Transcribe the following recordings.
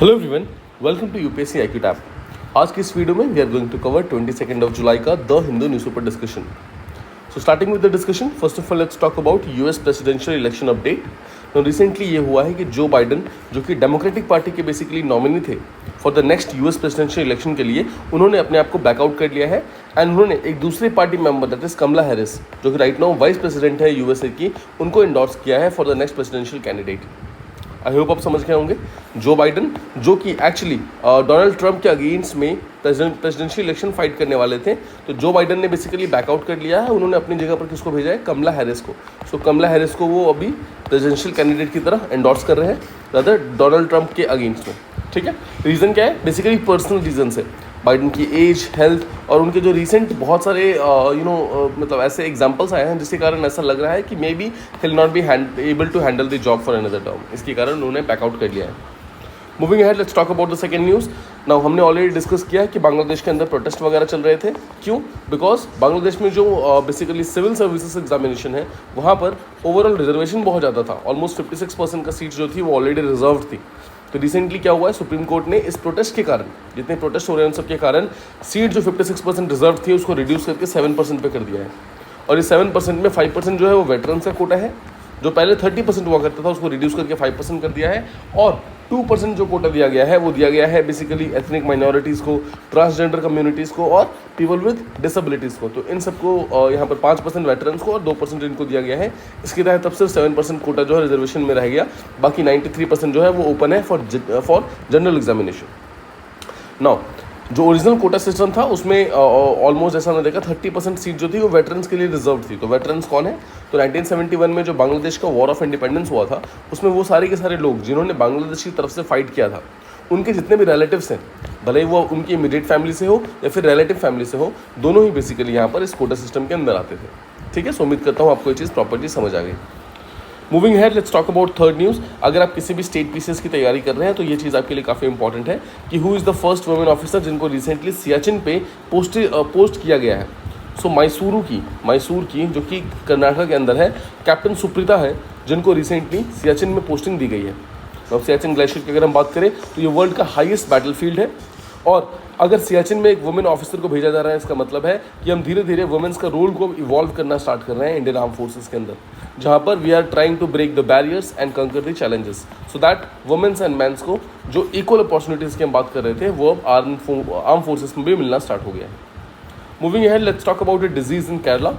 Hello everyone, welcome to UPSC IQ tab. आज की इस वीडियो में we are going to cover 22 जुलाई का the Hindu newspaper discussion. So starting with the discussion, first of all let's talk about US presidential election update. तो recently ये हुआ है कि जो बाइडन, जो कि डेमोक्रेटिक पार्टी के बेसिकली नॉमिनी थे for the next US presidential election के लिए, उन्होंने अपने आप को बैकआउट कर लिया है एंड उन्होंने एक दूसरे party member that is Kamala Harris, जो कि राइट नाउ वाइस प्रेसिडेंट है यूएसए की, उनको एंडोर्स किया है for the next presidential candidate. I hope आप समझ गए होंगे। जो बाइडन, जो कि एक्चुअली डोनाल्ड ट्रंप के अगेंस्ट में प्रेसिडेंशियल इलेक्शन फाइट करने वाले थे, तो जो बाइडन ने बेसिकली बैकआउट कर लिया है। उन्होंने अपनी जगह पर किसको भेजा है? कमला हैरिस को। सो कमला हैरिस को वो अभी प्रेसिडेंशियल कैंडिडेट की तरह एंडोर्स कर रहे हैं रादर डोनाल्ड ट्रंप के अगेंस्ट में। ठीक है, रीज़न क्या है? बेसिकली पर्सनल रीजन है। बाइडन की एज, हेल्थ और उनके जो रिसेंट बहुत सारे मतलब ऐसे एग्जांपल्स आए हैं जिसके कारण ऐसा लग रहा है कि maybe he'll not be able to handle the job for another term. इसके कारण उन्होंने बैकआउट कर लिया है। Moving ahead, let's talk about the second news. Now हमने ऑलरेडी डिस्कस किया कि बांग्लादेश के अंदर प्रोटेस्ट वगैरह चल रहे थे। क्यों? बिकॉज बांग्लादेश में जो बेसिकली सिविल सर्विसेज एग्जामिनेशन है, वहाँ पर ओवरऑल रिजर्वेशन बहुत ज़्यादा था। ऑलमोस्ट 56% का सीट जो थी वो ऑलरेडी रिजर्व थी। तो रिसेंटली क्या हुआ है, सुप्रीम कोर्ट ने इस प्रोटेस्ट के कारण, जितने प्रोटेस्ट हो रहे हैं उन सब के कारण, सीट जो 56% रिजर्व थी उसको रिड्यूस करके 7% पे कर दिया है। और इस 7% में 5% जो है वो वेटरन्स का कोटा है, जो पहले 30% हुआ करता था उसको रिड्यूस करके 5% कर दिया है। और 2% जो कोटा दिया गया है वो दिया गया है बेसिकली एथनिक माइनॉरिटीज़ को, ट्रांसजेंडर कम्युनिटीज़ को और पीपल विद डिसेबिलिटीज़ को। तो इन सबको यहाँ पर 5% वेटरन्स को और 2% इनको दिया गया है। इसके तहत तब सिर्फ 7% कोटा जो है रिजर्वेशन में रह गया। बाकी 93% जो है वो ओपन है फॉर जनरल एग्जामिनेशन। नाउ जो ओरिजिनल कोटा सिस्टम था उसमें ऑलमोस्ट ऐसा हमने देखा 30% सीट जो थी वो वेटरन्स के लिए रिजर्व थी। तो वेटरन्स कौन है? तो 1971 में जो बांग्लादेश का वॉर ऑफ इंडिपेंडेंस हुआ था, उसमें वो सारे के सारे लोग जिन्होंने बांग्लादेश की तरफ से फाइट किया था, उनके जितने भी रिलेटिव्स हैं, भले ही वो उनकी इमीडिएट फैमिली से हो या फिर रिलेटिव फैमिली से हो, दोनों ही बेसिकली यहाँ पर इस कोटा सिस्टम के अंदर आते थे। ठीक है, सो उम्मीद करता हूँ आपको ये चीज़ प्रॉपर्ली समझ आ गई। Moving head, let's talk about third news. अगर आप किसी भी स्टेट पीसीएस की तैयारी कर रहे हैं तो ये चीज़ आपके लिए काफ़ी इंपॉर्टेंट है कि who is the first women officer जिनको रिसेंटली सियाचिन पे पोस्ट किया गया है। सो मैसूर की जो कि कर्नाटक के अंदर है, कैप्टन सुप्रीता है, जिनको रिसेंटली सियाचिन में पोस्टिंग दी गई है। अब सियाचिन ग्लेशियर की अगर हम बात करें तो ये वर्ल्ड का हाईएस्ट बैटलफील्ड है। और अगर सियाचिन में एक वुमेन ऑफिसर को भेजा जा रहा है, इसका मतलब है कि हम धीरे धीरे वुमेन्स का रोल को इवॉल्व करना स्टार्ट कर रहे हैं इंडियन आर्म फोर्सेस के अंदर, जहाँ पर we are trying to break the barriers and conquer the challenges so that womens and mans को जो इक्वल अपॉर्चुनिटीज़ की हम बात कर रहे थे वो अब आर्म फोर्सेस में भी मिलना स्टार्ट हो गया है। Moving ahead, let's talk about a disease in Kerala.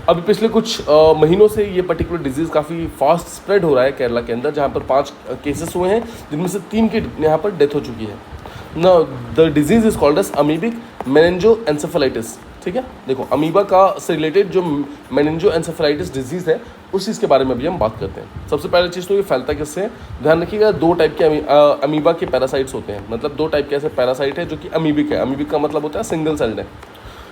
अभी पिछले कुछ महीनों से ये पर्टिकुलर डिजीज़ काफ़ी फास्ट स्प्रेड हो रहा है केरला के अंदर, जहाँ पर 5 केसेस हुए हैं जिनमें से 3 की यहाँ पर डेथ हो चुकी है। Now the disease is called as amoebic meningoencephalitis। ठीक है, देखो अमीबा का से रिलेटेड जो मेनिंजोएंसेफेलाइटिस डिजीज़ है उस चीज़ के बारे में भी हम बात करते हैं। सबसे पहले चीज़ तो ये फैलता किससे? ध्यान रखिएगा, 2 टाइप के अमीबा के पैरासाइट्स होते हैं। मतलब 2 टाइप के ऐसे पैरासाइट है जो कि अमीबिक है। अमीबिक का मतलब होता है सिंगल सेल्ड है।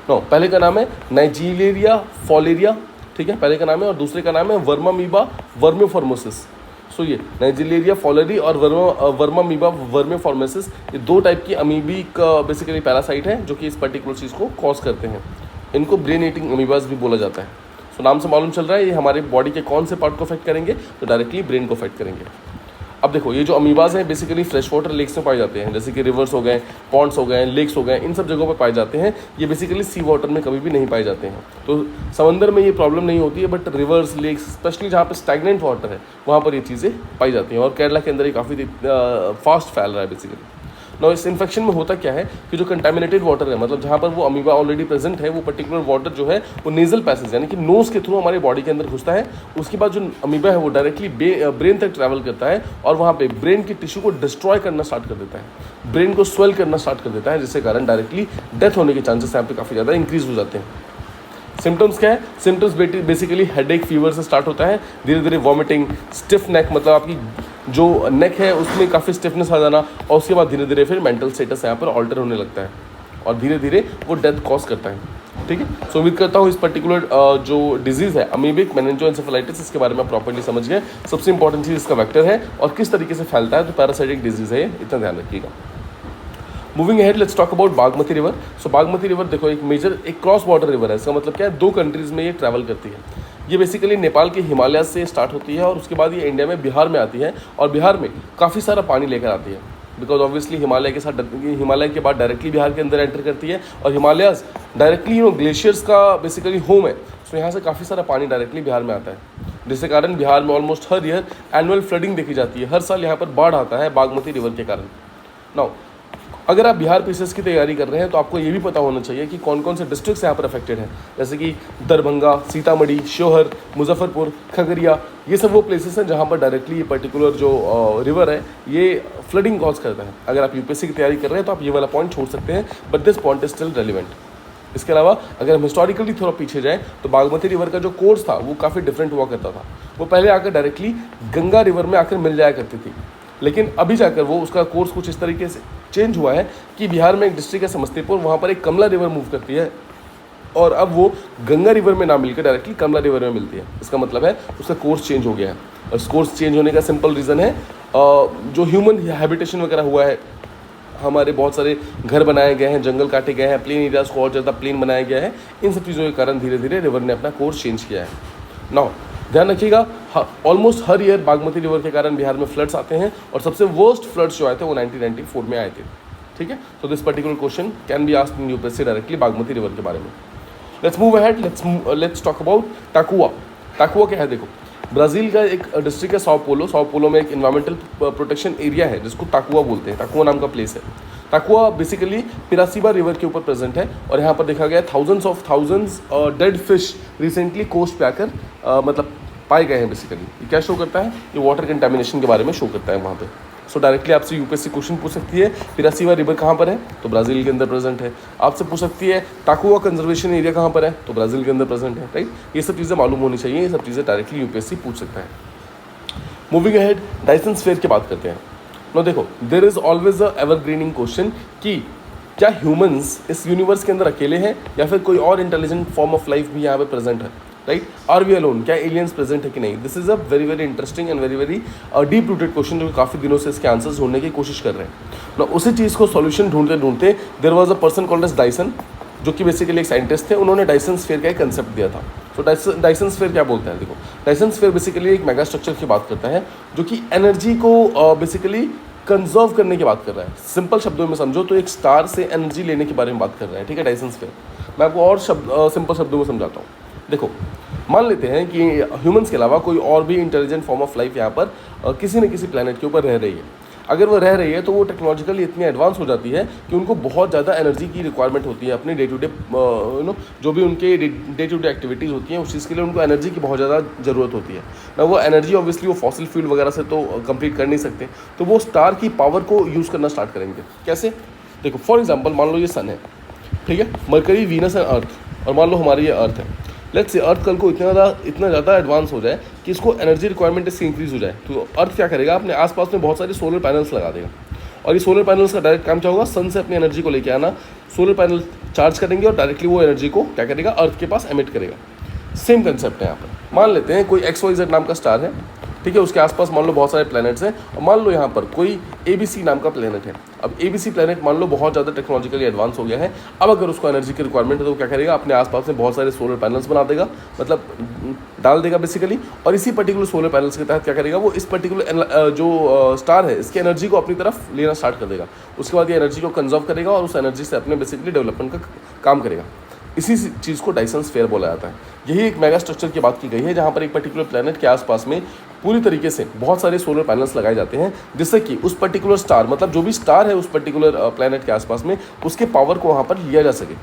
नो, पहले का नाम है नाइजीरिया फॉलेरिया, ठीक है, पहले का नाम है, और दूसरे का नाम है वर्मामीबा वर्मिफॉर्मोसिस। सो ये नाइजीरिया फॉलेरी और वर्मामीबा वर्मिफॉर्मोसिस, ये 2 टाइप की अमीबिक बेसिकली पैरासाइट है जो कि इस पर्टिकुलर चीज़ को कॉज करते हैं। इनको ब्रेन ईटिंग अमीबास भी बोला जाता है। सो नाम से मालूम चल रहा है ये हमारे बॉडी के कौन से पार्ट को अफेक्ट करेंगे? तो डायरेक्टली ब्रेन को अफेक्ट करेंगे। अब देखो, ये जो अमीबाज हैं बेसिकली फ्रेश वाटर लेक्स में पाए जाते हैं, जैसे कि रिवर्स हो गए, पॉन्ड्स हो गए, लेक्स हो गए, इन सब जगहों पर पाए जाते हैं। ये बेसिकली सी वाटर में कभी भी नहीं पाए जाते हैं। तो समंदर में ये प्रॉब्लम नहीं होती है, बट रिवर्स, लेक्स, स्पेशली जहाँ पर स्टैगनेंट वाटर है वहाँ पर ये चीज़ें पाई जाती हैं। और केरला के अंदर ये काफ़ी फास्ट फैल रहा है बेसिकली। ना इस इन्फेक्शन में होता क्या है कि जो कंटामिनेटेड वाटर है, मतलब जहाँ पर वो अमीबा ऑलरेडी प्रेजेंट है, वो पर्टिकुलर वाटर जो है वो नेजल पैसेज यानी कि नोज़ के थ्रू हमारे बॉडी के अंदर घुसता है। उसके बाद जो अमीबा है वो डायरेक्टली ब्रेन तक ट्रैवल करता है और वहाँ पे ब्रेन की टिश्यू को डिस्ट्रॉय करना स्टार्ट कर देता है, ब्रेन को स्वेल करना स्टार्ट कर देता है, जिसके कारण डायरेक्टली डेथ होने के चांसेस यहाँ पे काफ़ी ज़्यादा इंक्रीज हो जाते हैं। सिम्टम्स क्या है? सिम्टम्स बेसिकली हेडेक, फीवर से स्टार्ट होता है, धीरे धीरे वॉमिटिंग, स्टिफ नेक, मतलब आपकी जो नेक है उसमें काफ़ी स्टिफनेस आ जाना, और उसके बाद धीरे धीरे फिर मेंटल स्टेटस यहाँ पर ऑल्टर होने लगता है और धीरे धीरे वो डेथ कॉज करता है। ठीक है, सो उम्मीद करता हूँ इस पर्टिकुलर जो डिजीज़ है अमीबिक मेनिंजोएंसेफेलाइटिस, इसके बारे में आप प्रॉपर्ली समझ गए। सबसे इंपॉर्टेंट चीज़ इसका वेक्टर है और किस तरीके से फैलता है, तो पैरासाइटिक डिजीज़ है, इतना ध्यान रखिएगा। Moving ahead, let's talk about Bagmati river. So Bagmati river देखो एक क्रॉस बॉर्डर रिवर है। इसका मतलब क्या है? 2 कंट्रीज़ में ये ट्रैवल करती है। ये बेसिकली नेपाल के हिमालय से स्टार्ट होती है और उसके बाद ये इंडिया में बिहार में आती है और बिहार में काफ़ी सारा पानी लेकर आती है। बिकॉज ऑब्वियसली हिमालय के बाद डायरेक्टली बिहार के अंदर एंटर करती है, और हिमालयाज डायरेक्टली ग्लेशियर्स का बेसिकली होम है। सो यहाँ से काफ़ी सारा पानी डायरेक्टली बिहार में आता है, जिसके कारण बिहार में ऑलमोस्ट हर ईयर एनुअल फ्लडिंग देखी जाती है। हर साल यहाँ पर बाढ़ आता है बागमती रिवर के कारण। नाउ अगर आप बिहार पीसीएस की तैयारी कर रहे हैं तो आपको ये भी पता होना चाहिए कि कौन कौन से डिस्ट्रिक्ट्स यहाँ पर अफेक्टेड हैं, जैसे कि दरभंगा, सीतामढ़ी, शिवहर, मुजफ्फरपुर, खगड़िया। ये सब वो प्लेसेस हैं जहाँ पर डायरेक्टली ये पर्टिकुलर जो रिवर है ये फ्लडिंग कॉज करता है। अगर आप यूपीएससी की तैयारी कर रहे हैं तो आप ये वाला पॉइंट छोड़ सकते हैं, but this point is still relevant. इसके अलावा अगर हम हिस्टोरिकली थोड़ा पीछे जाएँ तो बागमती रिवर का जो कोर्स था वो काफ़ी डिफरेंट हुआ करता था। वो पहले आकर डायरेक्टली गंगा रिवर में आकर मिल जाया करती थी, लेकिन अभी जाकर वो उसका कोर्स कुछ इस तरीके से चेंज हुआ है कि बिहार में एक डिस्ट्रिक्ट है समस्तीपुर, वहाँ पर एक कमला रिवर मूव करती है, और अब वो गंगा रिवर में ना मिलकर डायरेक्टली कमला रिवर में मिलती है। इसका मतलब है उसका कोर्स चेंज हो गया है। और इस कोर्स चेंज होने का सिंपल रीज़न है जो ह्यूमन हैबिटेशन वगैरह हुआ है, हमारे बहुत सारे घर बनाए गए हैं, जंगल काटे गए हैं, प्लेन एरियाज को और ज़्यादा प्लेन बनाया गया है। इन सब चीज़ों के कारण धीरे धीरे रिवर ने अपना कोर्स चेंज किया है। नाउ ध्यान रखिएगा, ऑलमोस्ट हर ईयर बागमती रिवर के कारण बिहार में फ्लड्स आते हैं, और सबसे वर्स्ट फ्लड्स जो आए थे वो 1994 में आए थे। ठीक है, तो this particular question can be asked in UPSC directly Bagmati river के बारे में। Let's move ahead, let's talk about Takua. Takua क्या है? देखो, ब्राज़ील का एक डिस्ट्रिक्ट है साओ पोलो। साओ पोलो में एक इन्वायरमेंटल प्रोटेक्शन एरिया है जिसको टाकुआ बोलते हैं। टाकुआ नाम का प्लेस है। टाकुआ बेसिकली पिरासिबा रिवर के ऊपर प्रेजेंट है, और यहाँ पर देखा गया thousands dead fish recently coast पे आकर मतलब पाए गए हैं। बेसिकली ये क्या शो करता है? ये वाटर कंटेमिनेशन के बारे में शो करता है वहाँ पे। सो डायरेक्टली आपसे यूपीएससी क्वेश्चन पूछ सकती है पिरासिबा रिवर कहाँ पर है, तो ब्राज़ील के अंदर प्रेजेंट है। आपसे पूछ सकती है टाकुआ कंजर्वेशन एरिया कहाँ पर है, तो ब्राज़ील के अंदर प्रेजेंट है। राइट, ये सब चीज़ें मालूम होनी चाहिए, ये सब चीज़ें डायरेक्टली यूपीएससी पूछ सकता है। मूविंग अहेड, डायसन स्फीयर की बात करते हैं। नो देखो, there is always a evergreening question कि क्या ह्यूमंस इस यूनिवर्स के अंदर अकेले हैं या फिर कोई और इंटेलिजेंट फॉर्म ऑफ लाइफ भी यहाँ पे प्रेजेंट है। Right, are we alone? क्या एलियंस प्रेजेंट है कि नहीं? This is a very very interesting and very very deep rooted question, जो काफ़ी दिनों से इसके आंसर्स ढूंढने की कोशिश कर रहे हैं ना। उसी चीज़ को सॉल्यूशन ढूंढते ढूंढते there was a person called as Dyson, जो कि बेसिकली एक साइंटिस्ट थे। उन्होंने डायसन स्फीयर का एक कंसेप्ट दिया था। तो डायसन स्फीयर क्या बोलता है? देखो, डायसन स्फीयर बेसिकली एक मेगा स्ट्रक्चर की बात करता है जो कि एनर्जी को बेसिकली कंजर्व करने की बात कर रहा है। सिंपल शब्दों में समझो तो एक स्टार से एनर्जी लेने के बारे में बात कर रहा है। ठीक है, डायसन स्फीयर। मैं आपको और सिंपल शब्दों में समझाता हूँ। देखो, मान लेते हैं कि ह्यूमंस के अलावा कोई और भी इंटेलिजेंट फॉर्म ऑफ लाइफ यहाँ पर किसी न किसी प्लेनेट के ऊपर रह रही है। अगर वो रह रही है तो वो टेक्नोलॉजिकली इतनी एडवांस हो जाती है कि उनको बहुत ज़्यादा एनर्जी की रिक्वायरमेंट होती है अपने डे टू डे जो भी उनके डे टू डे एक्टिविटीज़ होती हैं, उस चीज़ के लिए उनको एनर्जी की बहुत ज़्यादा ज़रूरत होती है ना। वो एनर्जी ऑब्वियसली वो फॉसिल फ्यूल वगैरह से तो कंप्लीट कर नहीं सकते, तो वो स्टार की पावर को यूज़ करना स्टार्ट करेंगे। कैसे? देखो, फॉर एग्जाम्पल मान लो ये सन है, ठीक है, मरकरी, वीनस एंड अर्थ, और मान लो हमारी ये अर्थ है। लेट्स से अर्थ कल को इतना ज़्यादा एडवांस हो जाए कि इसको एनर्जी रिक्वायरमेंट इससे इंक्रीज़ हो जाए, तो अर्थ क्या करेगा? अपने आसपास में बहुत सारे सोलर पैनल्स लगा देगा, और ये सोलर पैनल्स का डायरेक्ट काम क्या होगा? सन से अपनी एनर्जी को लेके आना। सोलर पैनल चार्ज करेंगे और डायरेक्टली वो एनर्जी को क्या करेगा? अर्थ के पास एमिट करेगा। सेम कंसेप्ट है यहाँ पर। मान लेते हैं कोई XYZ नाम का स्टार है, ठीक है, उसके आसपास मान लो बहुत सारे प्लैनेट्स हैं, और मान लो यहाँ पर कोई ABC नाम का प्लैनेट है। अब ABC प्लैनेट मान लो बहुत ज़्यादा टेक्नोलॉजिकली एडवांस हो गया है। अब अगर उसको एनर्जी की रिक्वायरमेंट है तो क्या करेगा? अपने आसपास में बहुत सारे सोलर पैनल्स बना देगा, मतलब डाल देगा बेसिकली, और इसी पर्टिकुलर सोलर पैनल्स के तहत क्या करेगा? वो इस पर्टिकुलर जो स्टार है इसकी एनर्जी को अपनी तरफ लेना स्टार्ट कर देगा। उसके बाद ये एनर्जी को कंजर्व करेगा और उस एनर्जी से अपने बेसिकली डेवलपमेंट का काम करेगा। इसी चीज़ को डायसन स्फीयर बोला जाता है। यही एक मेगा स्ट्रक्चर की बात की गई है जहाँ पर एक पर्टिकुलर प्लैनेट के आसपास में पूरी तरीके से बहुत सारे सोलर पैनल्स लगाए जाते हैं, जिससे कि उस पर्टिकुलर स्टार, मतलब जो भी स्टार है उस पर्टिकुलर प्लैनेट के आसपास में, उसके पावर को वहाँ पर लिया जा सके।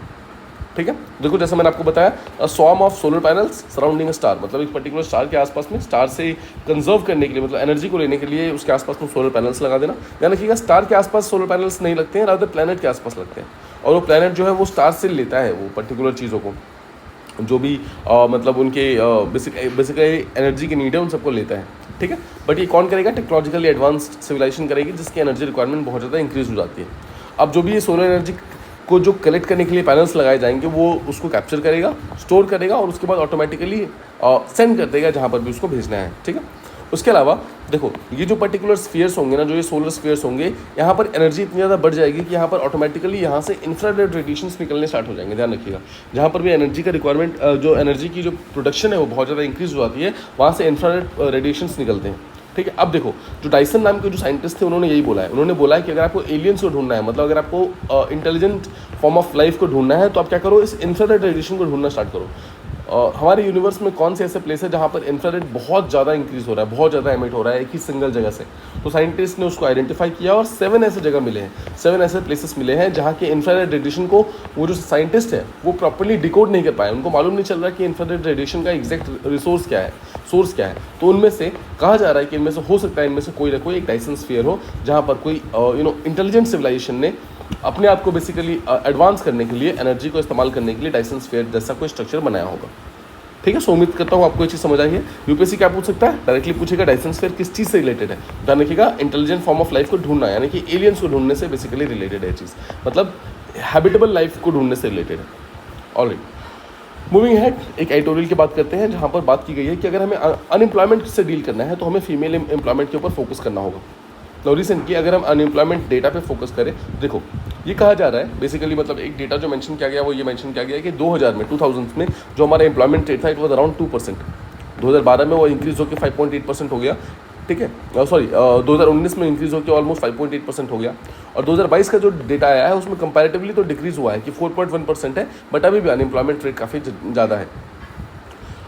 ठीक है, देखो जैसे मैंने आपको बताया, swarm of solar panels surrounding a star, मतलब एक पर्टिकुलर स्टार के आसपास में स्टार से कंजर्व करने के लिए, मतलब एनर्जी को लेने के लिए उसके आसपास में सोलर पैनल्स लगा देना। ध्यान रखिएगा, स्टार के आसपास सोलर पैनल्स नहीं लगते हैं, रादर प्लैनेट के आसपास लगते हैं, और वो प्लैनेट जो है वो स्टार से लेता है वो पर्टिकुलर चीज़ों को, जो भी मतलब उनके बेसिकली एनर्जी की नीड है उन सबको लेता है। ठीक है, बट ये कौन करेगा? टेक्नोलॉजिकली एडवांस्ड सिविलाइजेशन करेगी जिसकी एनर्जी रिक्वायरमेंट बहुत ज़्यादा इंक्रीज हो जाती है। अब जो भी ये सोलर एनर्जी को जो कलेक्ट करने के लिए पैनल्स लगाए जाएंगे वो उसको कैप्चर करेगा, स्टोर करेगा, और उसके बाद ऑटोमेटिकली सेंड कर देगा जहाँ पर भी उसको भेजना है। ठीक है, उसके अलावा देखो, ये जो पर्टिकुलर स्फीयर्स होंगे ना, जो ये सोलर स्फीयर्स होंगे, यहाँ पर एनर्जी इतनी ज़्यादा बढ़ जाएगी कि यहाँ पर ऑटोमेटिकली यहाँ से इंफ्रारेड रेडिएशंस निकलने स्टार्ट हो जाएंगे। ध्यान रखिएगा, जहाँ पर भी एनर्जी का रिक्वायरमेंट, जो एनर्जी की जो प्रोडक्शन है वो बहुत ज़्यादा इंक्रीज हो जाती है, वहाँ से इंफ्रारेड रेडिएशंस निकलते हैं। ठीक है। अब देखो, जो डाइसन नाम के जो साइंटिस्ट थे उन्होंने यही बोला है, उन्होंने बोला है कि अगर आपको एलियंस को ढूंढना है, मतलब अगर आपको इंटेलिजेंट फॉर्म ऑफ लाइफ को ढूंढना है, तो आप क्या करो, इस इंफ्रारेड रेडिएशन को ढूंढना स्टार्ट करो। हमारे यूनिवर्स में कौन से ऐसे प्लेस है जहाँ पर इंफ्रारेड बहुत ज़्यादा इंक्रीज हो रहा है, बहुत ज़्यादा एमिट हो रहा है एक ही सिंगल जगह से। तो साइंटिस्ट ने उसको आइडेंटिफाई किया और 7 ऐसे जगह मिले हैं, 7 ऐसे प्लेसेस मिले हैं जहाँ के इंफ्रारेड रेडिएशन को वो जो साइंटिस्ट है वो प्रॉपर्ली डिकोड नहीं कर पाए, उनको मालूम नहीं चल रहा कि इंफ्रारेड रेडिएशन का एग्जैक्ट रिसोर्स क्या है, सोर्स क्या है। तो उनमें से कहा जा रहा है कि इनमें से हो सकता है, इनमें से कोई ना कोई एक डाइसन स्फीयर हो जहाँ पर कोई इंटेलिजेंट सिविलाइजेशन ने अपने आप को बेसिकली एडवांस करने के लिए, एनर्जी को इस्तेमाल करने के लिए डाइसन स्फीयर जैसा कोई स्ट्रक्चर बनाया होगा। ठीक है, सो उम्मीद करता हूँ आपको ये चीज़ समझ आई है। यूपीएससी क्या पूछ सकता है, डायरेक्टली पूछेगा डाइसन स्फीयर किस चीज़ से रिलेटेड है, ध्यान रखिएगा, इंटेलिजेंट फॉर्म ऑफ लाइफ को ढूंढना, यानी कि एलियंस को ढूंढने से बेसिकली रिलेटेड है चीज़, मतलब हैबिटेबल लाइफ को ढूंढने से रिलेटेड है। ऑलराइट, मूविंग हेड, एक एडिटोरियल की बात करते हैं जहाँ पर बात की गई है कि अगर हमें अनएम्प्लॉयमेंट से डील करना है तो हमें फीमेल एम्प्लॉयमेंट के ऊपर फोकस करना होगा। तो रिसेंटली अगर हम अनएम्प्लॉयमेंट डेटा पे फोकस करें, देखो ये कहा जा रहा है बेसिकली, मतलब एक डेटा जो मेंशन किया गया वो ये मेंशन किया गया कि 2000 में जो हमारा एम्प्लॉयमेंट रेट था इट वाज अराउंड 2%। 2012 में वो इंक्रीज होकर 5.8% हो गया, ठीक है, सॉरी 2019 में इंक्रीज होकर ऑलमोस्ट 5.8% हो गया। और 2022 का जो डेटा आया है उसमें कंपैरेटिवली तो डिक्रीज हुआ है कि 4.1% है, बट अभी भी अनएम्प्लॉयमेंट रेट काफ़ी ज़्यादा है।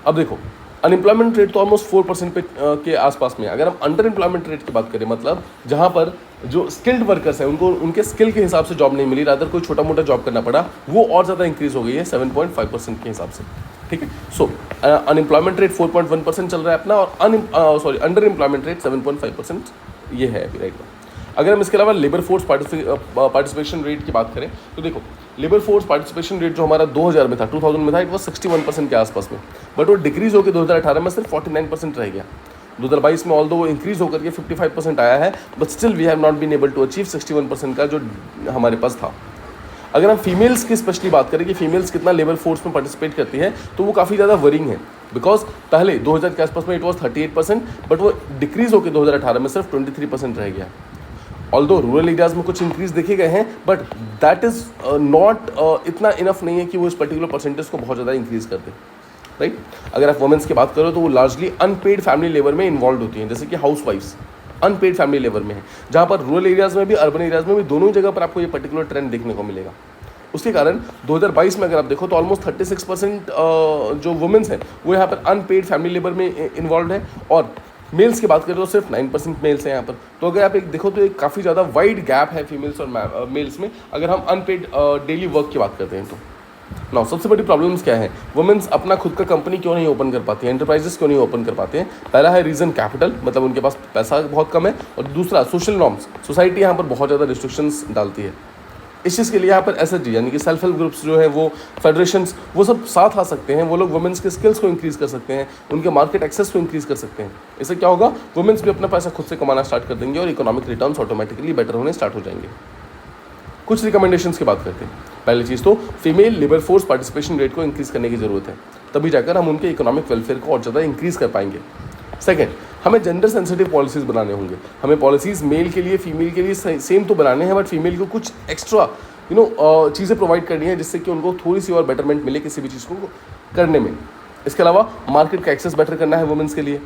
अब देखो, अनएम्प्लॉयमेंट रेट तो ऑलमोस्ट 4% पे के आसपास में है। अगर हम अंडर एम्प्लॉयमेंट रेट की बात करें, मतलब जहाँ पर जो स्किल्ड वर्कर्स हैं उनको उनके स्किल के हिसाब से जॉब नहीं मिली, रादर कोई छोटा मोटा जॉब करना पड़ा, वो और ज़्यादा इंक्रीज हो गई है 7.5% के हिसाब से। ठीक है, सो अनएम्प्लॉयमेंट रेट 4.1% चल रहा है अपना, और अंडर एम्प्लॉयमेंट रेट 7.5% ये है अभी राइट। अगर हम इसके अलावा लेबर फोर्स पार्टिसिपेशन रेट की बात करें तो देखो, लेबर फोर्स पार्टिसिपेशन रेट जो हमारा 2000 में था, 2000 में था, इट वॉज 61% के आसपास में, बट वो डिक्रीज होकर 2018 में सिर्फ 49% रह गया। 2022 में ऑल्दो वो इंक्रीज होकर के 55% आया है, but still we have not been able to achieve 61% का जो हमारे पास था। अगर हम फीमेल्स की स्पेशली बात करें कि फीमेल्स कितना लेबर फोर्स में पार्टिसिपेट करती है, तो वो काफ़ी ज़्यादा वरिंग है, बिकॉज पहले 2000 के आसपास में इट वॉज 38%, बट वो डिक्रीज होकर 2018 में सिर्फ 23% रह गया। ऑल्दो रूरल एरियाज में कुछ इंक्रीज देखे गए हैं, बट दैट इज़ नॉट इतना इनफ नहीं है कि वो इस पर्टिकुलर परसेंटेज को बहुत ज़्यादा इंक्रीज कर दे, राइट। अगर आप वुमेन्स की बात करो तो वो लार्जली अनपेड फैमिली लेबर में इन्वॉल्व होती हैं, जैसे कि house wifes unpaid family labour में है, जहाँ पर रूरल एरियाज में भी अर्बन एरियाज में भी दोनों जगह पर आपको ये पर्टिकुलर ट्रेंड देखने को मिलेगा। उसके कारण 2022 में अगर आप देखो तो ऑलमोस्ट 36% जो वुमेन्स हैं वो यहाँ पर अनपेड फैमिली लेबर में इन्वॉल्व है, और मेल्स की बात करें तो सिर्फ 9% मेल्स हैं यहाँ पर। तो अगर आप एक देखो तो एक काफ़ी ज़्यादा वाइड गैप है फीमेल्स और मेल्स में, अगर हम अनपेड डेली वर्क की बात करते हैं तो। नाउ सबसे बड़ी प्रॉब्लम्स क्या है, वुमेन्स अपना खुद का कंपनी क्यों नहीं ओपन कर पाती हैं, एंटरप्राइजेस क्यों नहीं ओपन कर पाते हैं। पहला है रीज़न कैपिटल, मतलब उनके पास पैसा बहुत कम है, और दूसरा सोशल नॉर्म्स, सोसाइटी यहाँ पर बहुत ज़्यादा रिस्ट्रिक्शंस डालती है। इस चीज़ के लिए यहाँ पर एसएचजी यानी कि सेल्फ हेल्प ग्रुप्स जो है वो फेडरेशंस वो सब साथ आ सकते हैं, वो लोग वुमेन्स के स्किल्स को इंक्रीज़ कर सकते हैं, उनके मार्केट एक्सेस को इंक्रीज़ कर सकते हैं। इससे क्या होगा, वुमेन्स भी अपना पैसा खुद से कमाना स्टार्ट कर देंगे और इकोनॉमिक रिटर्न्स ऑटोमेटिकली बेटर होने स्टार्ट हो जाएंगे। कुछ रिकमेंडेशंस की बात करते हैं। पहली चीज़ तो female labour force participation rate को इंक्रीज़ करने की ज़रूरत है, तभी जाकर हम उनके इकोनॉमिक वेलफेयर को और ज़्यादा इंक्रीज़ कर पाएंगे। सेकेंड, हमें जेंडर सेंसिटिव पॉलिसीज़ बनाने होंगे। हमें पॉलिसीज़ मेल के लिए फीमेल के लिए सेम तो बनाने हैं, बट फीमेल को कुछ एक्स्ट्रा चीज़ें प्रोवाइड करनी है जिससे कि उनको थोड़ी सी और बेटरमेंट मिले किसी भी चीज़ को करने में। इसके अलावा मार्केट का एक्सेस बेटर करना है वुमेन्स के लिए,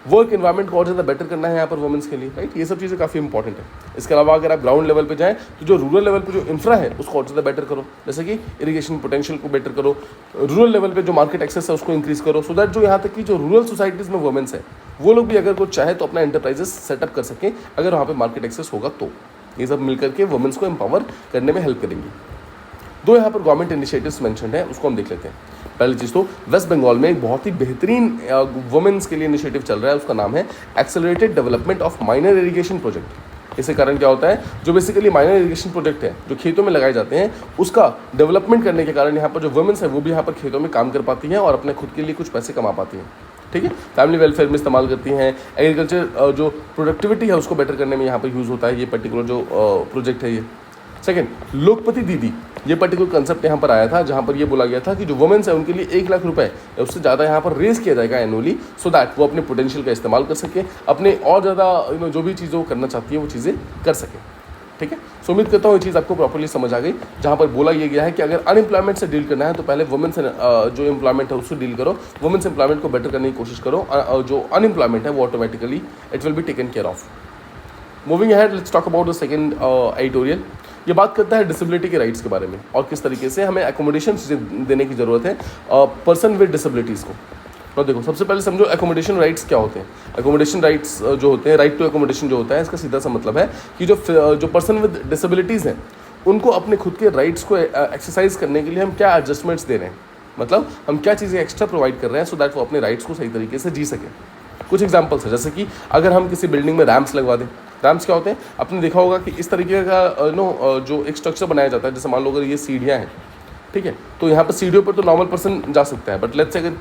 वर्क एनवायरनमेंट को और ज़्यादा बेटर करना है यहाँ पर वुमेन्स के लिए, राइट। ये सब चीज़ें काफ़ी इंपॉर्टेंट है। इसके अलावा अगर आप ग्राउंड लेवल पे जाएँ तो जो रूरल लेवल पे जो इंफ्रा है उसको और ज़्यादा बेटर करो, जैसे कि इरिगेशन पोटेंशियल को बेटर करो, रूरल लेवल पे जो मार्केट एक्सेस है उसको इंक्रीज़ करो, सो दैट जो यहाँ तक कि जो रूरल सोसाइटीज़ में वुमेन्स है वो लोग भी अगर कुछ चाहे तो अपना एंटरप्राइजेस सेटअप कर सकें, अगर वहाँ पर मार्केट एक्सेस होगा तो। ये सब मिलकर के वुमेन्स को एम्पावर करने में हेल्प करेंगी। दो यहाँ पर गवर्नमेंट इनिशिएटिव्स मेंशन्ड है, उसको हम देख लेते हैं। पहली चीज़ तो वेस्ट बंगाल में एक बहुत ही बेहतरीन वुमेन्स के लिए इनिशिएटिव चल रहा है, उसका नाम है accelerated development of minor irrigation project. इससे कारण क्या होता है, जो बेसिकली माइनर इरिगेशन प्रोजेक्ट है जो खेतों में लगाए जाते हैं उसका डेवलपमेंट करने के कारण यहाँ पर जो वुमेन्स है वो भी यहाँ पर खेतों में काम कर पाती हैं और अपने खुद के लिए कुछ पैसे कमा पाती हैं, ठीक है। फैमिली वेलफेयर में इस्तेमाल करती हैं, एग्रीकल्चर जो प्रोडक्टिविटी है उसको बेटर करने में यहाँ पर यूज़ होता है ये पर्टिकुलर जो प्रोजेक्ट है ये। सेकेंड, लोकपति दीदी, ये पर्टिकुलर कंसेप्ट यहाँ पर आया था जहाँ पर ये बोला गया था कि जो वुमेन्स है उनके लिए 1 लाख रुपए या उससे ज़्यादा यहाँ पर रेज किया जाएगा एनुअली, सो दैट वो अपने पोटेंशियल का इस्तेमाल कर सके, अपने और ज़्यादा जो भी चीज़ें वो करना चाहती है वो चीज़ें कर सके। ठीक है। सो उम्मीद करता हूँ ये चीज़ आपको प्रॉपर्ली समझ आ गई, जहाँ पर बोला ये गया है कि अगर अनएम्प्लॉयमेंट से डील करना है तो पहले वुमेन से जो एम्प्लॉयमेंट है उससे डील करो, वुमेन्स एम्प्लॉयमेंट को बेटर करने की कोशिश करो, जो अनएम्प्लॉयमेंट है वो automatically it will be taken care of. Moving ahead, let's talk about the second editorial. ये बात करता है डिसेबिलिटी के राइट्स के बारे में और किस तरीके से हमें एकोमोडेशन देने की ज़रूरत है पर्सन विद डिसेबिलिटीज़ को। तो देखो, सबसे पहले समझो एकोमोडेशन राइट्स क्या होते हैं। एकोमोडेशन राइट्स जो होते हैं, राइट टू एकोमोडेशन जो होता है, इसका सीधा सा मतलब है कि जो पर्सन विद डिसेबिलिटीज़ हैं उनको अपने खुद के राइट्स को एक्सरसाइज करने के लिए हम क्या एडजस्टमेंट्स दे रहे हैं, मतलब हम क्या चीज़ें एक्स्ट्रा प्रोवाइड कर रहे हैं सो दैट वो अपने राइट्स को सही तरीके से जी सकें। कुछ एग्जांपल्स है, जैसे कि अगर हम किसी बिल्डिंग में रैम्प्स लगवा दें। रैम्प्स क्या होते हैं, आपने देखा होगा कि इस तरीके का जो एक स्ट्रक्चर बनाया जाता है, जैसे मान लो अगर ये सीढ़ियाँ हैं, ठीक है, तो यहाँ पर सीढ़ियों पर तो नॉर्मल पर्सन जा सकता है, बट लेट्स से अगर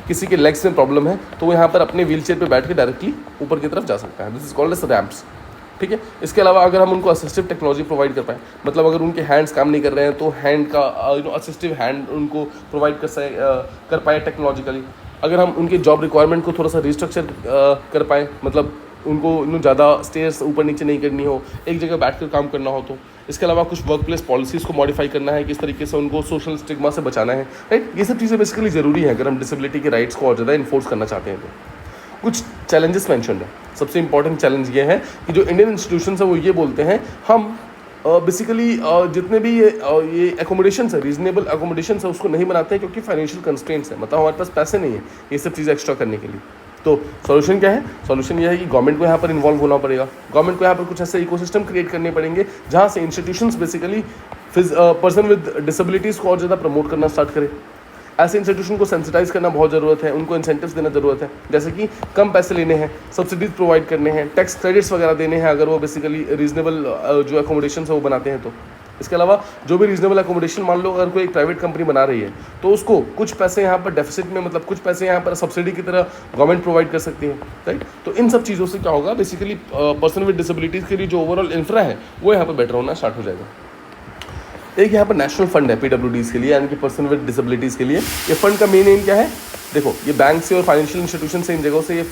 किसी के लेग्स में प्रॉब्लम है तो वो यहाँ पर अपने व्हील चेयर पर बैठ के डायरेक्टली ऊपर की तरफ जा सकता है। This is called as ramps, ठीक है। इसके अलावा अगर हम उनको असिस्टिव टेक्नोलॉजी प्रोवाइड कर पाएँ, मतलब अगर उनके हैंड्स काम नहीं कर रहे हैं तो हैंड का असिस्टिव हैंड उनको प्रोवाइड कर पाए टेक्नोलॉजिकली। अगर हम उनके जॉब रिक्वायरमेंट को थोड़ा सा रिस्ट्रक्चर कर पाएँ, मतलब उनको ज़्यादा स्टेयर्स ऊपर नीचे नहीं करनी हो, एक जगह बैठकर काम करना हो तो। इसके अलावा कुछ वर्क प्लेस पॉलिसीज़ को मॉडिफाई करना है, किस तरीके से उनको सोशल स्टिग्मा से बचाना है, राइट। ये सब चीज़ें बेसिकली ज़रूरी है अगर हम डिसेबिलिटी के राइट्स को और ज़्यादा इन्फोर्स करना चाहते हैं तो। कुछ चैलेंजेस मैंशनड है। सबसे इंपॉर्टेंट चैलेंज ये है कि जो इंडियन इंस्टीट्यूशन है वो ये बोलते हैं हम बेसिकली जितने भी ये एकोमोडेशंस है, रीजनेबल एकोमोडेशंस है, उसको नहीं बनाते हैं क्योंकि फाइनेंशियल कंस्ट्रेंट्स है, मतलब हमारे पास पैसे नहीं है ये सब चीज़ें एक्स्ट्रा करने के लिए। तो सॉल्यूशन क्या है? सॉल्यूशन ये है कि गवर्नमेंट को यहाँ पर इन्वॉल्व होना पड़ेगा। गवर्नमेंट को यहाँ पर कुछ ऐसे इकोसिस्टम क्रिएट करने पड़ेंगे जहाँ से institutions basically person with disabilities को और ज़्यादा प्रमोट करना स्टार्ट करें। ऐसे इंस्टीट्यूशन को सेंसिटाइज करना बहुत ज़रूरत है, उनको इंसेंटिव्स देना ज़रूरत है, जैसे कि कम पैसे लेने हैं, सब्सिडीज प्रोवाइड करने हैं, टैक्स क्रेडिट्स वगैरह देने हैं अगर वो बेसिकली रीजनेबल जो एकोमोडेशन है वो बनाते हैं तो। इसके अलावा जो भी रीजनेबल एकोमोडेशन, मान लो अगर कोई एक प्राइवेट कंपनी बना रही है तो उसको कुछ पैसे यहाँ पर डेफिसिट में, मतलब कुछ पैसे यहाँ पर सब्सिडी की तरह गवर्नमेंट प्रोवाइड कर सकती है, राइट। तो इन सब चीज़ों से क्या होगा, बेसिकली पर्सन विद डिसेबिलिटीज़ के लिए जो ओवरऑल इंफ्रा है वो यहाँ पर बेटर होना स्टार्ट हो जाएगा। एक यहाँ पर नेशनल फंड है पीडब्ल्यूडीज़ के लिए, यानी कि पर्सन विद डिसेबिलिटीज़ के लिए। ये फंड का मेन एम क्या है? देखो, ये बैंक से और फाइनेंशियल इंस्टीट्यूशन से, इन जगहों से ये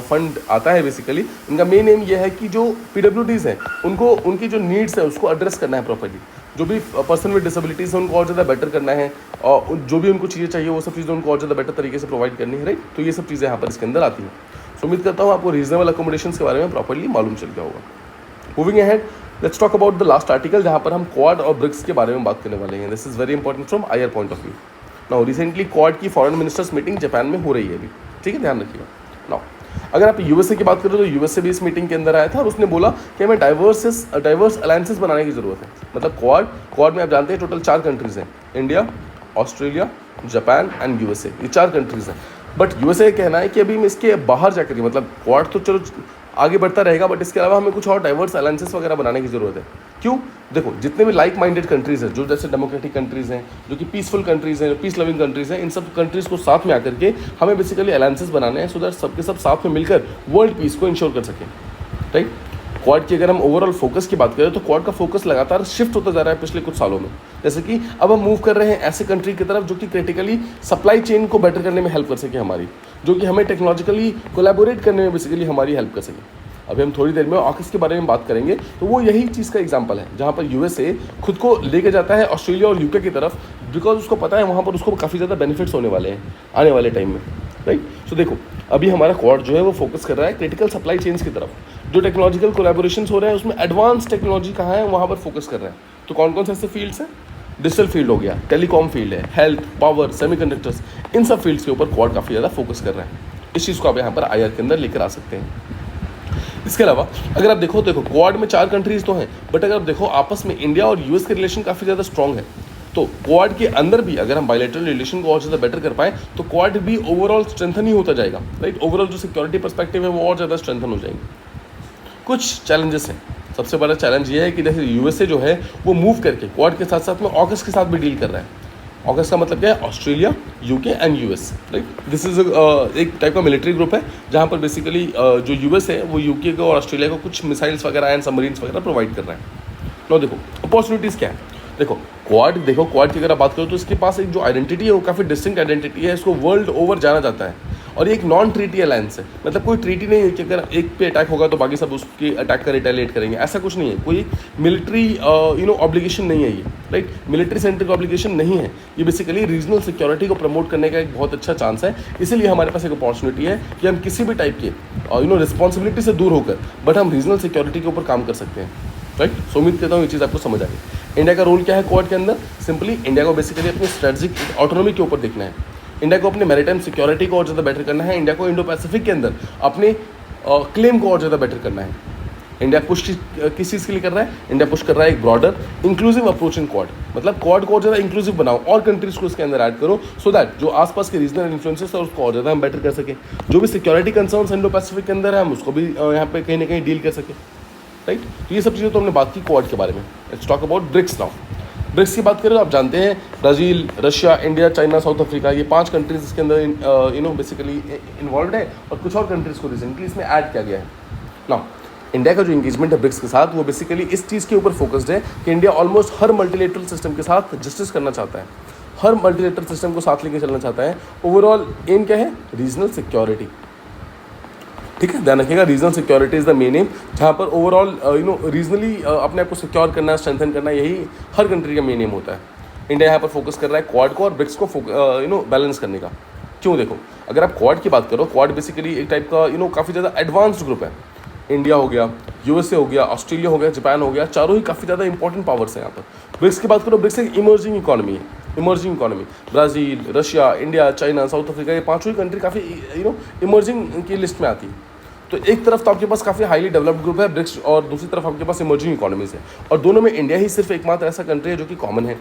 फंड आता है। बेसिकली इनका मेन एम ये है कि जो पीडब्ल्यूडीज़ हैं उनको उनकी जो नीड्स है उसको एड्रेस करना है प्रॉपर्ली। जो भी पर्सन विद डिसेबिलिटीज़ है उनको और ज़्यादा बेटर करना है, और जो भी उनको चीज़ें चाहिए वो सब चीज़ें उनको और ज़्यादा बेटर तरीके से प्रोवाइड करनी है, राइट। तो ये सब चीज़ें यहाँ पर इसके अंदर आती हैं। सो उम्मीद करता हूँ आपको रीजनेबल अकोमोडेशंस के बारे में प्रॉपर्ली मालूम चल गया होगा। Moving ahead, let's talk about the last article, जहाँ पर हम क्वाड और ब्रिक्स के बारे में बात करने वाले हैं। This is very important from our point of view. Now recently Quad की फॉरेन मिनिस्टर्स मीटिंग जापान में हो रही है अभी, ठीक है, ध्यान रखिएगा। नाउ अगर आप यूएसए की बात करें तो यूएसए भी इस मीटिंग के अंदर आया था और उसने बोला कि हमें डाइवर्स अलायंसेस बनाने की ज़रूरत है। मतलब क्वाड में आप जानते हैं टोटल 4 कंट्रीज़ हैं, India, Australia, Japan and USA, ये 4 कंट्रीज़ हैं। बट यूएसए कहना है कि अभी हम इसके बाहर जाकर, मतलब क्वाड तो चलो आगे बढ़ता रहेगा, बट इसके अलावा हमें कुछ और डाइवर्स अलायंसेस वगैरह बनाने की ज़रूरत है। क्यों? देखो, जितने भी लाइक माइंडेड कंट्रीज़ हैं, जो जैसे डेमोक्रेटिक कंट्रीज़ हैं, जो कि पीसफुल कंट्रीज़ हैं, जो पीस लविंग कंट्रीज़ हैं, इन सब कंट्रीज़ को साथ में आकर के हमें बेसिकली अलायंसेस बनाने हैं सो दैट सबके सब साथ में मिलकर वर्ल्ड पीस को इंश्योर कर सकें, राइट। क्वाड की अगर हम ओवरऑल फोकस की बात करें तो क्वाड का फोकस लगातार शिफ्ट होता जा रहा है पिछले कुछ सालों में। जैसे कि अब हम मूव कर रहे हैं ऐसे कंट्री की तरफ जो कि क्रिटिकली सप्लाई चेन को बेटर करने में हेल्प कर सके हमारी, जो कि हमें टेक्नोलॉजिकली कोलैबोरेट करने में बेसिकली हमारी हेल्प कर सके। अभी हम थोड़ी देर में ऑकस के बारे में बात करेंगे, तो वो यही चीज़ का एग्जांपल है जहाँ पर यूएसए खुद को लेके जाता है ऑस्ट्रेलिया और यूके की तरफ, बिकॉज उसको पता है वहाँ पर उसको काफ़ी ज़्यादा बेनिफिट्स होने वाले हैं आने वाले टाइम में, राइट। सो देखो, अभी हमारा क्वाड जो है वो फोकस कर रहा है क्रिटिकल सप्लाई चेन्स की तरफ। जो टेक्नोलॉजिकल कोलैबोरेशंस हो रहे हैं उसमें एडवांस टेक्नोलॉजी कहाँ है वहाँ पर फोकस कर रहे हैं। तो कौन कौन से ऐसे फील्ड्स हैं? डिजिटल फील्ड हो गया, टेलीकॉम फील्ड है, हेल्थ, पावर, सेमीकंडक्टर्स, इन सब फील्ड्स के ऊपर क्वाड काफ़ी ज़्यादा फोकस कर रहा है। इस चीज़ को आप यहाँ पर आईआर के अंदर लेकर आ सकते हैं। इसके अलावा अगर आप देखो क्वाड में 4 कंट्रीज़ तो हैं, बट अगर आप देखो आपस में इंडिया और यूएस के रिलेशन काफ़ी ज़्यादा स्ट्रॉन्ग है। तो क्वाड के अंदर भी अगर हम बायलैटरल रिलेशन को और ज़्यादा बेटर कर पाएँ तो क्वाड भी ओवरऑल स्ट्रेंथन ही होता जाएगा, राइट। ओवरऑल जो सिक्योरिटी पर्सपेक्टिव है वो और ज़्यादा स्ट्रेंथन हो जाएंगे। कुछ चैलेंजेस हैं। सबसे बड़ा चैलेंज ये है कि जैसे यूएसए जो है वो मूव करके क्वाड के साथ साथ में ऑकस के साथ भी डील कर रहा है। ऑकस का मतलब क्या है? Australia, UK and US, right. This is एक टाइप का मिलिट्री ग्रुप है जहाँ पर बेसिकली जो यूएस है वो यूके को और ऑस्ट्रेलिया को कुछ मिसाइल्स वगैरह एंड सबमरीन्स वगैरह प्रोवाइड कर रहा है। नो देखो अपॉर्चुनिटीज़ क्या है। देखो क्वाड की अगर आप बात करो तो इसके पास एक जो आइडेंटिटी है वो काफ़ी डिस्टिंक्ट आइडेंटिटी है, इसको वर्ल्ड ओवर जाना जाता है। और ये एक नॉन ट्रीटी अलायंस है, मतलब कोई ट्रीटी नहीं है कि अगर एक पे अटैक होगा तो बाकी सब उसके अटैक का रिटेलिएट करेंगे, ऐसा कुछ नहीं है। कोई मिलिट्री ऑब्लिगेशन नहीं है ये, राइट, मिलिट्री सेंट्रिक ऑब्लिगेशन नहीं है। ये बेसिकली रीजनल सिक्योरिटी को प्रमोट करने का एक बहुत अच्छा चांस है। इसीलिए हमारे पास एक अपॉर्चुनिटी है कि हम किसी भी टाइप के रिस्पॉन्सिबिलिटी से दूर होकर बट हम रीजनल सिक्योरिटी के ऊपर काम कर सकते हैं, राइट। सो उम्मीद करता हूँ ये चीज़ आपको समझ आ गई। इंडिया का रोल क्या है क्वाड के अंदर? सिंपली इंडिया को बेसिकली अपनी स्ट्रेटजिक ऑटोनॉमी के ऊपर देखना है, इंडिया को अपने मैरीटाइम सिक्योरिटी को और ज़्यादा बेटर करना है, इंडिया को इंडो पैसिफिक के अंदर अपने क्लेम को और ज़्यादा बेटर करना है। इंडिया पुश किस चीज़ के लिए कर रहा है? इंडिया पुश कर रहा है एक broader inclusive approach in quad, मतलब क्वाड को और ज़्यादा इंक्लूसिव बनाओ और कंट्रीज को इसके अंदर ऐड करो, सो दैट जो आसपास के रीजनल इन्फ्लुएंसेस है उसको और ज़्यादा हम बेटर कर सकें। जो भी सिक्योरिटी कंसर्न्स इंडो पैसिफिक के अंदर है हम उसको भी यहाँ पे कहीं ना कहीं डील कर सकें, राइट। तो ये सब चीज़ें तो हमने बात की क्वाड के बारे में। Let's talk about BRICS now. BRICS की बात करें तो आप जानते हैं Brazil, Russia, India, China, South Africa, ये 5 कंट्रीज इसके अंदर बेसिकली इन्वॉल्व है और कुछ और कंट्रीज़ को रिसेंटली इसमें ऐड किया गया है। नाउ इंडिया का जो इंगेजमेंट है ब्रिक्स के साथ वो बेसिकली इस चीज़ के ऊपर फोकस्ड है कि इंडिया ऑलमोस्ट हर मल्टीलेटरल सिस्टम के साथ जस्टिस करना चाहता है, हर मल्टीलेटरल सिस्टम को साथ लेके चलना चाहता है। ओवरऑल एम क्या है? रीजनल सिक्योरिटी, ठीक है, ध्यान रखिएगा, regional security is the main M, जहाँ पर ओवरऑल रीजनली अपने आप को सिक्योर करना, स्ट्रेंथन करना, यही हर कंट्री का मेन एम होता है। इंडिया यहाँ पर फोकस कर रहा है क्वाड को और ब्रिक्स को बैलेंस करने का। क्यों? देखो, अगर आप क्वाड की बात करो, क्वाड बेसिकली एक टाइप का काफ़ी ज़्यादा एडवांस्ड ग्रुप है। इंडिया हो गया, यूएसए हो गया, ऑस्ट्रेलिया हो गया, जापान हो गया, चारों ही काफ़ी ज़्यादा इंपॉर्टेंट पावर्स हैं यहाँ पर। ब्रिक्स की बात करो, ब्रिक्स एक इमर्जिंग इकोनॉमी है, emerging economy. Brazil, Russia, India, China, South Africa, ये 5 ही कंट्री काफ़ी इमर्जिंग की लिस्ट में आती है। तो एक तरफ तो आपके पास काफ़ी हाईली डेवलप्ड ग्रुप है ब्रिक्स और दूसरी तरफ आपके पास इमर्जिंग इकोनॉमीज़ है, और दोनों में इंडिया ही सिर्फ एकमात्र ऐसा कंट्री है जो कि कॉमन है।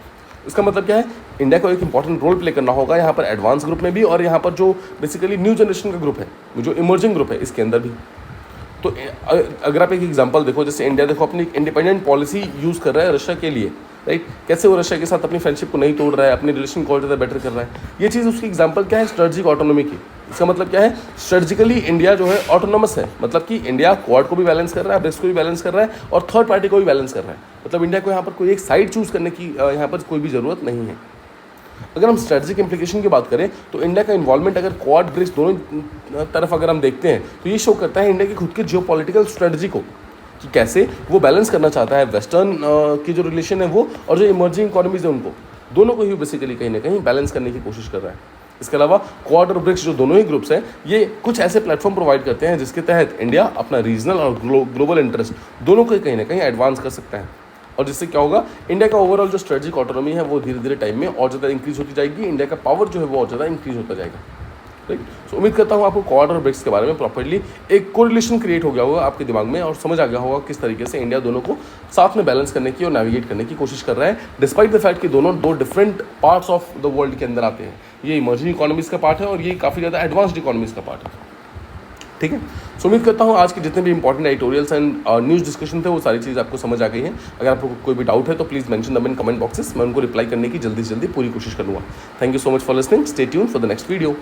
इसका मतलब क्या है? इंडिया को एक इंपॉर्टेंट रोल प्ले करना होगा यहाँ पर एडवांस ग्रुप में भी और यहाँ पर जो बेसिकली न्यू जनरेशन का ग्रुप है, जो इमर्जिंग ग्रुप है, इसके अंदर भी। तो अगर आप एक एग्जांपल देखो, जैसे इंडिया देखो अपनी इंडिपेंडेंट पॉलिसी यूज़ कर रहा है रशिया के लिए, राइट, कैसे वो रशिया के साथ अपनी फ्रेंडशिप को नहीं तोड़ रहा है, अपनी रिलेशन को और ज़्यादा बेटर कर रहा है। ये चीज़ उसकी एग्जांपल क्या है? स्ट्रेटजिक ऑटोनॉमी की। इसका मतलब क्या है? स्ट्रेटजिकली इंडिया जो है ऑटोनॉमस है, मतलब कि इंडिया क्वाड को भी बैलेंस कर रहा है, ब्रिक्स को भी बैलेंस कर रहा है और थर्ड पार्टी को भी बैलेंस कर रहा है। मतलब इंडिया को यहाँ पर कोई एक साइड चूज़ करने की यहाँ पर कोई भी ज़रूरत नहीं है। अगर हम स्ट्रेटजिक इंप्लीकेशन की बात करें तो इंडिया का इन्वॉल्वमेंट अगर क्वाड ब्रिक्स दोनों तरफ अगर हम देखते हैं तो ये शो करता है इंडिया की खुद की जियोपॉलिटिकल स्ट्रेटजी को, कि कैसे वो बैलेंस करना चाहता है वेस्टर्न की जो रिलेशन है वो और जो इमर्जिंग इकोनॉमीज है उनको, दोनों को ही बेसिकली कहीं ना कहीं बैलेंस करने की कोशिश कर रहा है। इसके अलावा क्वाड और ब्रिक्स जो दोनों ही ग्रुप्स हैं ये कुछ ऐसे प्लेटफॉर्म प्रोवाइड करते हैं जिसके तहत इंडिया अपना रीजनल और ग्लोबल इंटरेस्ट दोनों को कहीं ना कहीं एडवांस कर सकता है, और जिससे क्या होगा, इंडिया का ओवरऑल जो स्ट्रेटजिक ऑटोनॉमी है वो धीरे धीरे टाइम में और ज़्यादा इंक्रीज होती जाएगी, इंडिया का पावर जो है वो और ज़्यादा इंक्रीज होता जाएगा, राइट। सो उम्मीद करता हूँ आपको क्वाड और ब्रिक्स के बारे में प्रॉपर्ली एक कोरिलेशन क्रिएट हो गया होगा आपके दिमाग में और समझ आ गया होगा किस तरीके से इंडिया दोनों को साथ में बैलेंस करने की और नेविगेट करने की कोशिश कर रहा है, डिस्पाइट द फैक्ट कि दोनों दो different parts of the world के अंदर आते हैं। ये इमर्जिंग इकोनॉमीज़ का पार्ट है और ये काफ़ी ज़्यादा एडवांस्ड इकोनॉमीज़ का पार्ट है, ठीक है। सो उम्मीद करता हूँ आज के जितने भी important editorials and news discussion थे वो सारी चीज़ आपको समझ आ गई है। अगर आपको कोई भी डाउट है तो प्लीज़ मेंशन दम इन कमेंट बॉक्सेस, मैं उनको रिप्लाई करने की जल्दी से जल्दी पूरी कोशिश करूँगा। Thank you so much for listening, stay tuned for the next video.